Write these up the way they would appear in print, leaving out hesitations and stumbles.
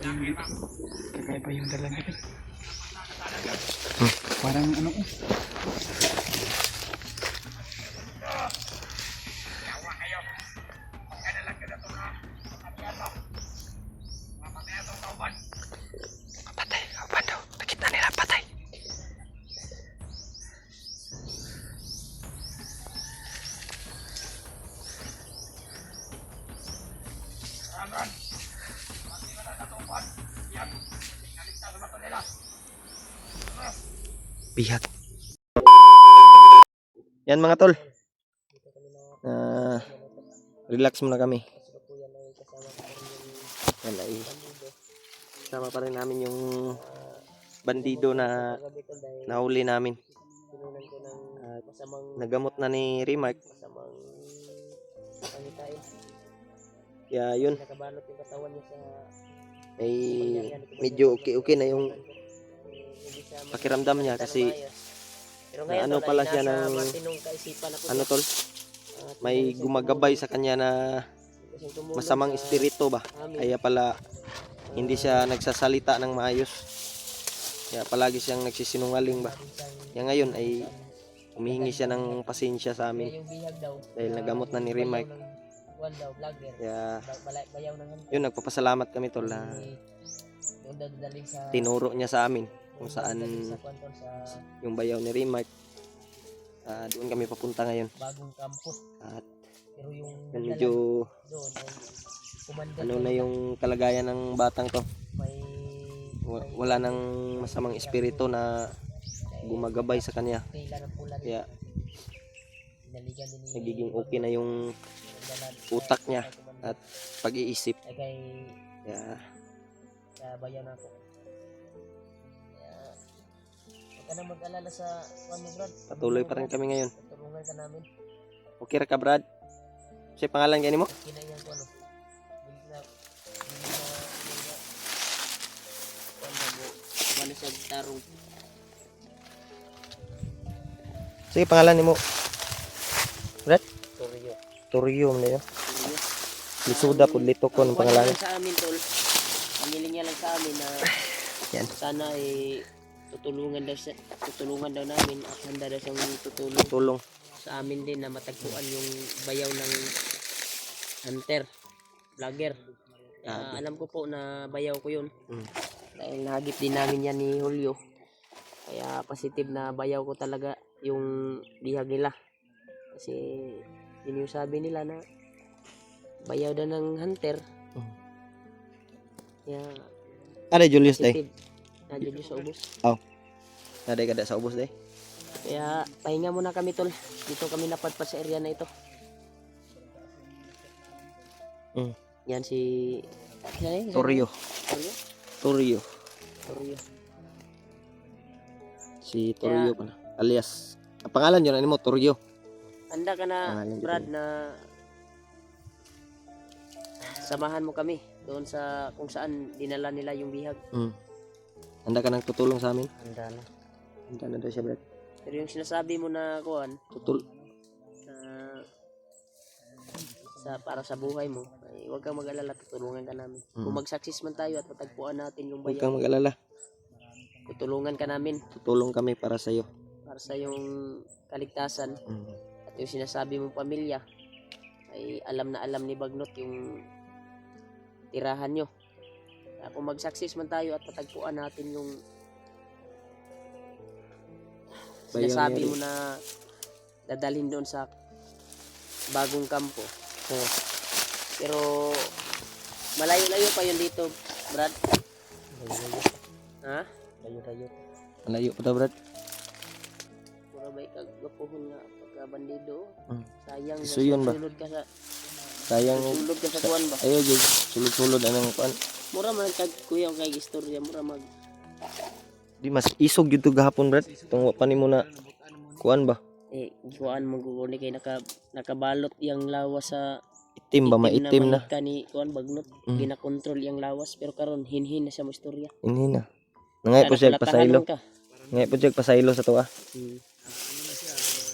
Kakaiba yung dala natin. Parang ano eh. Patay, kapan daw. Nakita nila patay. Bihag. Yan mga tol. Relax muna kami. Yan ay sama pa rin namin yung bandido na nahuli namin. Nagamot na ni Remark. Kaya yun. Ay medyo okay na yung pakiramdam niya kasi na ano pala siya ng ano tol, may gumagabay sa kanya na masamang espiritu ba, kaya pala hindi siya nagsasalita ng maayos, kaya palagi siyang nagsisinungaling ba. Kaya ngayon ay humihingi siya ng pasensya sa amin dahil nagamot na ni Remark. Kaya yun, nagpapasalamat kami tol na tinuro niya sa amin kung saan yung bayaw ni Remark. Doon kami papunta ngayon. At medyo ano na yung kalagayan ng batang to. Wala nang masamang espiritu na gumagabay sa kanya. Kaya nagiging okay na yung utak niya at pag-iisip. Kaya ka na mag-alala sa ano, Brad. patuloy pa rin kami ngayon. Tutulungan ka namin. Okay ra ka, Brad? Siya pangalan gani mo? Kinayang ko ano. Wala sa tarong. Sige, pangalan nimo. Brad? Toryo. Toryo man yun. Lisuda pud lito ko ng pangalan. Sa amin tol. Pamiling niya lang sa amin na yan. Sana tutulungan daw namin at handa daw siyang tutulong sa amin din na matagpuan yung bayaw ng hunter, vlogger. Alam ko po na bayaw ko yun. Dahil nahagip din namin yan ni Julio. Kaya positive na bayaw ko talaga yung bihag nila. Kasi yun yung sabi nila na bayaw daw ng hunter. Kaya Ada Julius day. Julius sa ubos. Oh. Ada kada sa ubos day. Kaya pahinga muna kami tol. Dito kami napadpad sa area na ito. Yan si Toryo. Toryo. Si Toryo pala. Alias. Ang pangalan yun mo Toryo. Handa ka na, Brad, na samahan mo kami doon sa kung saan dinala nila yung bihag. Handa ka nang tutulong sa amin? Handa na. Handa na daw siya, Brad. Pero yung sinasabi mo na kuan, para sa buhay mo, ay huwag kang mag-alala, tutulungan ka namin. Kung mag-success man tayo at matagpuan natin yung Huwag bayaw, kang mag-alala. tutulungan ka namin Tutulong kami para sa iyo. para sa yung kaligtasan. At yung sinasabi mong pamilya ay alam na alam ni Bagnot yung tirahan nyo. Kaya kung mag-success man tayo at matagpuan natin yung sinasabi mo na dadalhin doon sa bagong kampo. Pero malayo-layo pa yun dito, Brad. Ha? Layo-layo. Malayo pa daw, Brad. Pura ba ikagapuhon nga pagkabandido? Sayang. So yun ba? Sulod ka sa Sayang. sulod ka sa kuwan ba? Ayo, Jay. Sulod-sulod anong kuan. Mura man kag kuya kay istorya, mura mag Di mas isog gyud to gahapon, Brad. Tungwa pa nimo na kuan ba? kuan mo guguni kay nakabalot yang lawas sa Itim ba, maitim na. Kani kuan Bagnot, ginakontrol yang lawas pero karon hinhin na siya mo istorya. Hinhin na. Nangay po siya pasaylo. Nangay po siya pasaylo sa tuwa.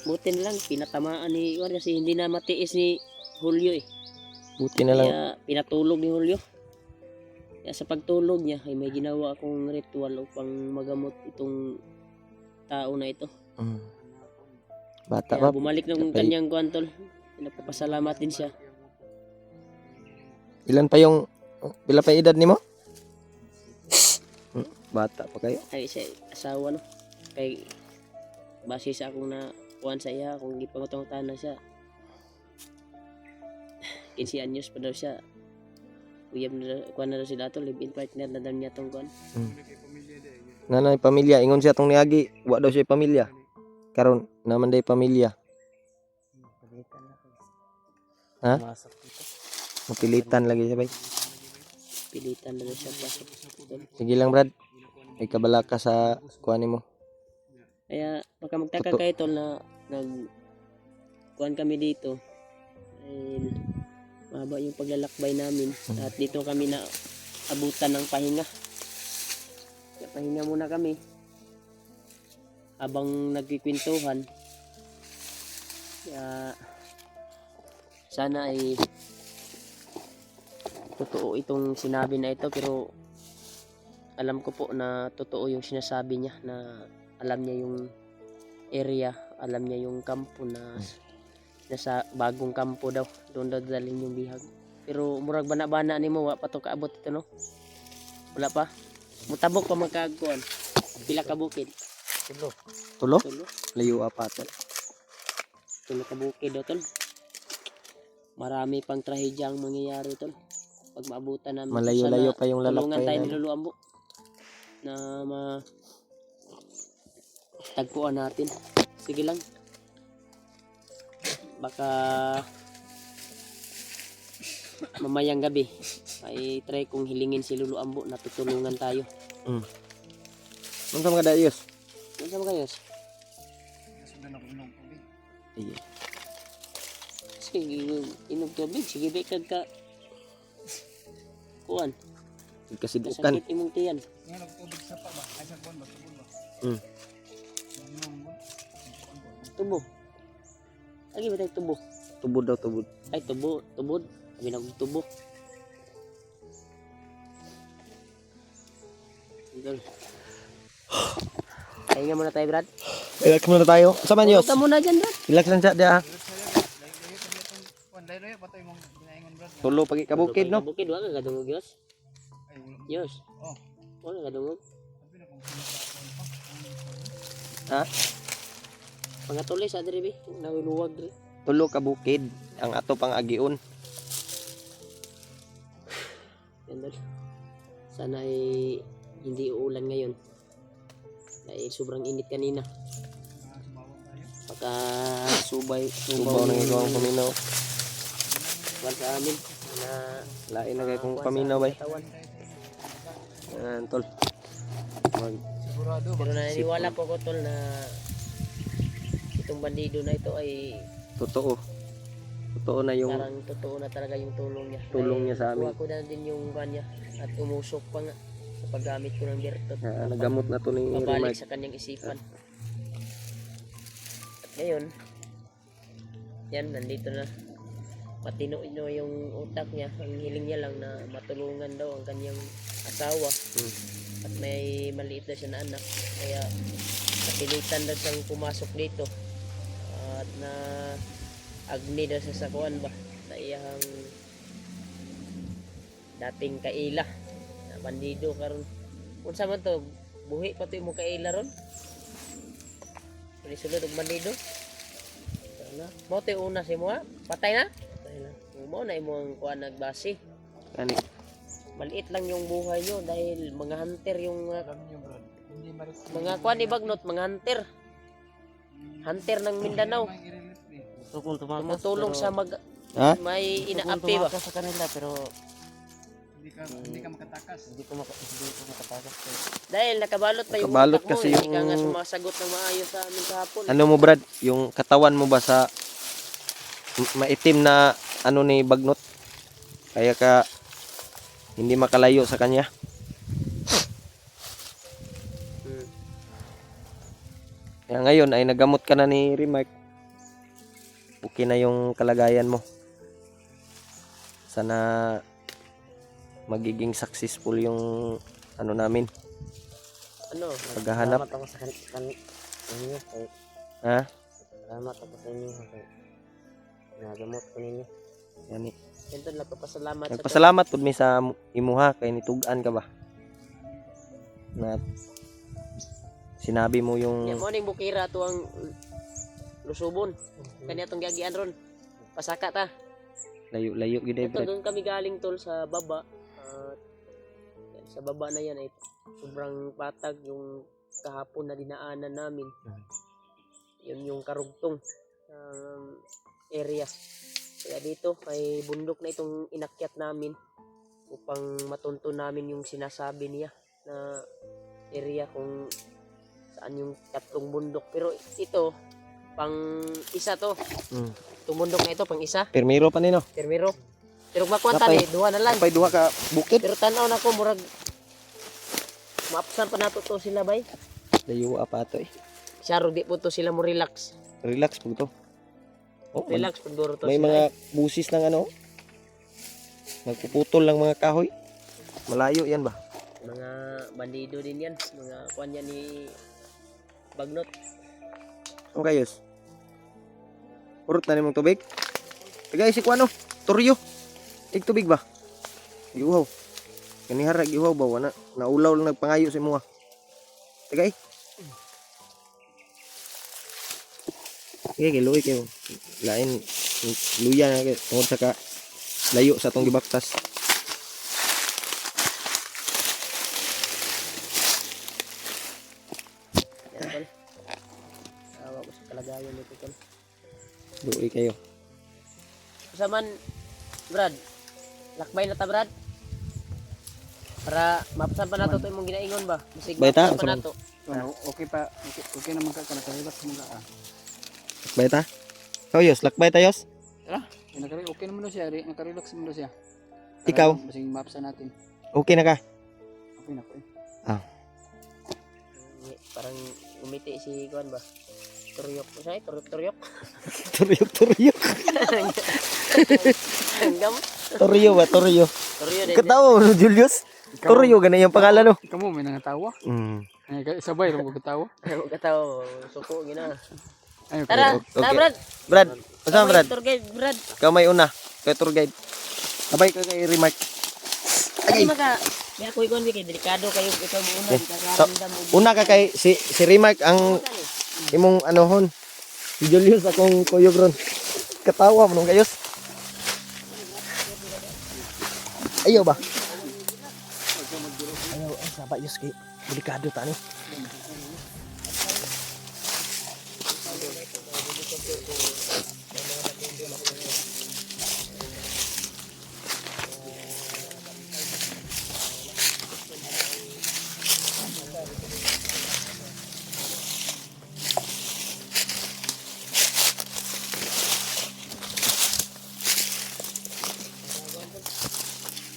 Buti na lang pinatamaan ni kuan kasi hindi na matiis ni Julio eh. Buti na lang. Kaya pinatulog ni Julio. Kaya sa pagtulog niya ay may ginawa akong ritual upang magamot itong tao na ito. Bata Kaya pa. bumalik ng Kapay- kanyang kuwan tol. Napapasalamat din siya. Ilan pa yung pila pa edad nimo? Bata pa kayo. Ay siya asawa no. Kay base sa akong na kuwan sa iya kung gipangutang na siya. 15 anyos pa daw siya. Uyab na kuwan na daw sila to, live-in partner na daw niya tong kuwan. Nanay pamilya ingon siya tong niagi, wa daw siya pamilya. Karon naman day pamilya. Ha? Mapilitan lagi siya bay. Pilitan na daw siya pasok. Tol. Sige lang Brad. May kabala ka sa kuan mo. Kaya baka magtaka Totoo. kayo tol na kuwan kami dito. Ay mahaba yung paglalakbay namin at dito kami na abutan ng pahinga. Kaya pahinga muna kami habang nagkikwentuhan. Kaya sana ay totoo itong sinabi na ito, pero alam ko po na totoo yung sinasabi niya, na alam niya yung area, alam niya yung kampo na nasa bagong kampo daw, doon daw dalhin yung bihag. Pero murag bana-bana nimo wa pa to kaabot ito no. Wala pa. Mutabok pa magkaagkuan. Pila ka bukid? Tulo? Tulo. Layo apat. Tulo ka bukid daw tol. Marami pang trahedya ang mangyayari tol. Pag maabutan namin. Malayo-layo pa yung Tulungan tayo lalakbay ni namin. Lolo Ambo na tagpuan natin. Sige lang. Baka mamayang gabi ay try kong hilingin si Lolo Ambo na tutulungan tayo. Unsa man kada ayos? Ano sa mga kayo? Sundan ako inom tubig. Sige. Sige, inog tubig. Sige, bekag ka. Kuan. Kasidukan. Kasakit imong tiyan. Ngayon nagtubig sa pa ba? Ay sa buwan ba? Tubig ba? Inom ba? Tubo. Lagi ba tayo tubo? Tubod daw tubod. Ay, tubo. Tubod. Sabi na kong tubo. Idol. Pahinga muna tayo, Brad. Relax muna tayo. Sama niyo. Punta muna dyan, Brad. Relax lang siya dia. Layo-layo pa tayo mong ginaingon brad. Tulo pagi ka bukid no. Bukid, wala ka kadungog, Yos. Ay wala. Yos. Oh. Wala ka kadungog. Sabi na kung sino pa. Ha? Pangatuloy sa diri, be. Nawiluwag, diri. Tulo ka bukid ang ato pang agion. Yan, Dol. Sana ay hindi uulan ngayon. Dahil sobrang init kanina. Sumawa tayo. Pagka subaw Subaw nang ikaw ang paminaw. Kuwan sa amin na Lain na kay kung kuwan sa paminaw bay. katawan. Yan tol. Mag Sigurado. Pero naniniwala po ko tol na itong bandido na ito ay totoo. Totoo na yung parang totoo na talaga yung tulong niya. tulong niya sa amin. Kuha ko na din yung kanya at umusok pa nga sa paggamit ko ng bertot. nagamot na to ni Mabalik Remark. sa kanyang isipan. At ngayon, yan, nandito na. Matino yung utak niya. Ang hiling niya lang na matulungan daw ang kanyang asawa. At may maliit na siya na anak. Kaya napilitan daw siyang pumasok dito. At na agni daw sa sakuan ba sa iyang dating kaila na bandido karon. Unsa man to, buhi pa to imong kaila ron. Pwede sulod og bandido. Sana mo to una si mo ha? Patay na. Patay na. Mo na imong kuan nagbasi. Kani Maliit lang yung buhay nyo dahil mga hunter yung Alam niyo brad. Hindi marit. mga kuan ni Bagnot, mga hunter. Hunter ng Mindanao. Tumutulong sa ha? may inaapi ba? sa kanila pero Hindi ka makatakas. hindi ko makatakas. Dahil nakabalot pa yung Nakabalot utak mo. kasi Hindi ka nga yung- sumasagot ng maayos sa amin kahapon. Ano mo Brad, yung katawan mo ba sa maitim na ano ni Bagnot? Kaya ka hindi makalayo sa kanya. Hmm. Kaya ngayon ay nagamot ka na ni Remark. Okay na yung kalagayan mo. Sana magiging successful yung ano namin. Ano? Paghahanap. Salamat ako sa inyo. Ha? Salamat ako sa inyo. Nagamot ko ninyo. Yani. Ito lang papasalamat sa Nagpasalamat pud mi sa imuha kay nitugan ka ba. Na sinabi mo yung Nya mo ning bukira to ang lusubon. Kani atong giagian ron. Pasaka ta. layo-layo gid ay Ito brad. doon kami galing tol sa baba. Yan, sa baba na yan ay sobrang patag yung kahapon na dinaanan namin. Yun yung karugtong area. Kaya dito ay bundok na itong inakyat namin upang matunto namin yung sinasabi niya na area kung saan yung tatlong bundok. Pero ito, pang isa to. Itong bundok na ito, pang isa. Permiro pa nino. Termiro. Pero makuha tani, duha na lang. Pay duha ka bukid. Pero tanaw na ko, murag maapsan pa nato to sila bay. Layo pa ato eh. Saro di po to sila mo relax. Relax po to. Oh, Relax pag duro to may sila. mga busis ng ano. Nagpuputol lang mga kahoy. Malayo yan ba? Mga bandido din yan. Mga kuwan yan ni Bagnot. Ang kayos. Urot na nimong tubig. Tagay si kuano. Turyo. Ig tubig ba? Giuhaw. Kanihara giuhaw ba wana? Naulaw lang nagpangayo si mo. Tagay. Sige, kiluwi kayo. Lain luya na kayo. Tungod sa ka layo sa atong gibaktas. Yan tol. Awa ko sa kalagayan nito tol. Luwi kayo. Sa man, Brad. Lakbay na ta Brad. Para mapsan pa nato to imong ginaingon ba? Bisig Bayta, mapsan pa sa- nato. Okay pa, okay naman ka nakahilak mo ka. Lakbay ta? Kayos, lakbay tayos? Okay naman daw siya, nakarelax mo daw siya. Ikaw? Basing maps natin. Okay na ka? Okay na ko eh. Parang umiti si kuan ba? Turyok. Usay, turyok. Turyo. Hanggang Turyo ba? Turyo. turyo din. Katawa mo no, Julius? Turyo, ganun yung pangalan no? Ikaw mo, may nangatawa. Ay, sabay lang ko katawa. Ayaw kataw, suko gina. Ay, okay. Tara, okay. tara Brad. Brad, saan Brad? Tour guide, Brad. Ikaw may una. Kay tour guide. Sabay ka kay remark. Ay maka, may ako ikon kay delikado kayo ikaw mo una, kakaramdam mo. Una ka kay si remark ang imong anohon. Si Julius akong kuyog ron. Katawa mo nung kayos. Ayaw ba? Ayaw, ay sabayos kay delikado ta ni.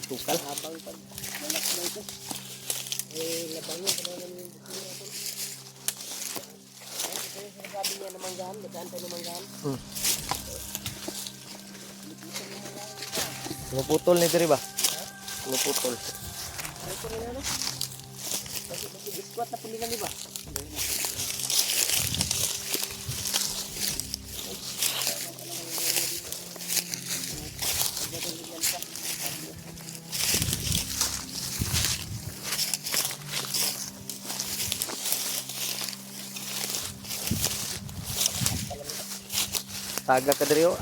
Tukal. Habang pag malak na ito. Eh, labangan pa naman yung bukina ito. Ay, ito yung sinasabi niya na manggahan, bataan tayo ng manggahan. Pinuputol ni diri ba? Pinuputol. Ay, ito rin ano? Kasi biskwat na pulilan di ba? Taga ka diri oh.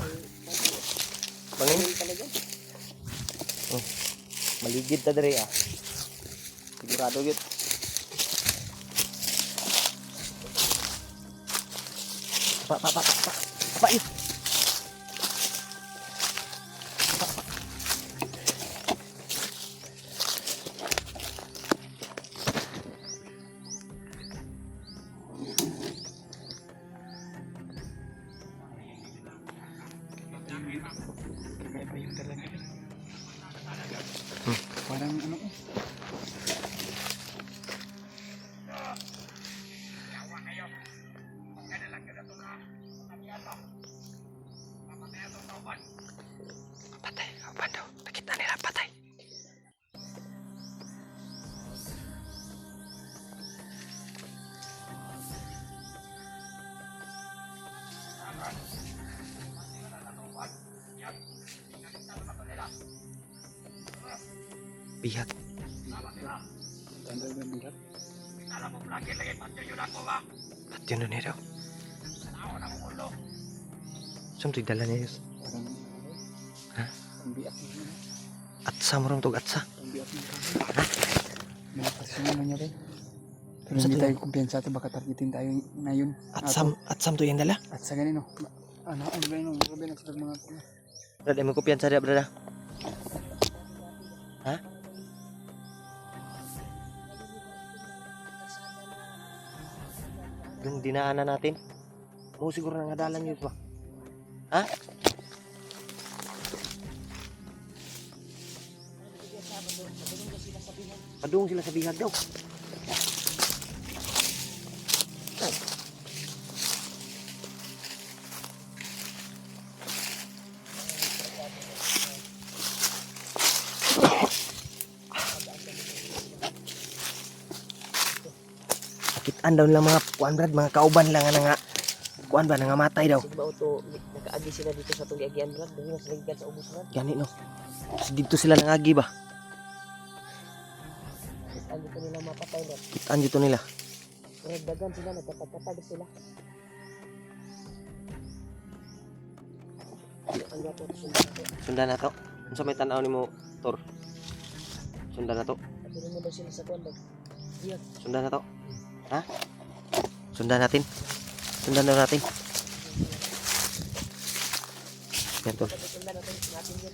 Bangin. Talaga. Maligid ta diri ah. Sigurado gyud. Pa yun. Iba yung talaga. Parang ano eh. Patay, kapan daw? Nakita nila patay. Bihag. Tanda na bigat. Patyo na niya daw. Saan ito'y dala niya yun? Parang Ha? ang biak mo. At sa mo tog at sa. Ang biak mo. Malapasyon naman niya rin. Pero Sa hindi tingin- tayo kumpiyansa ito. Baka targetin tayo ngayon. At sam to yung dala. At sa ganino. Ano ba yun? Ano ba yun? Sa mga Brad, may kumpiyansa dia, brad. Ha? Yung dinaanan natin. Oo, siguro nangadalan yun ba? Ha? Padung sila sa bihag daw. Sakitan daw nila mga kuan brad, mga kauban lang nga kuan ba nangamatay daw. Sige ba ito, nakaagi sila dito sa itong giagian brad. Dahil mas lagigan sa ubos brad. Gani no. Kasi dito sila nangagi ba? Ang dito nila mapatay brad. Kitaan dito nila. Nagdagan sila, nagkatag-katag sila. Ang gato ito sundan ito. Sundan na to. Ano sa may tanaw ni mo, Tor? Sundan na to. Patuloy mo daw sila sa kuwan daw. Yan. Sundan na to. Ha? Sundan natin. Sundan daw natin. Yan, Tor. Sundan natin yan.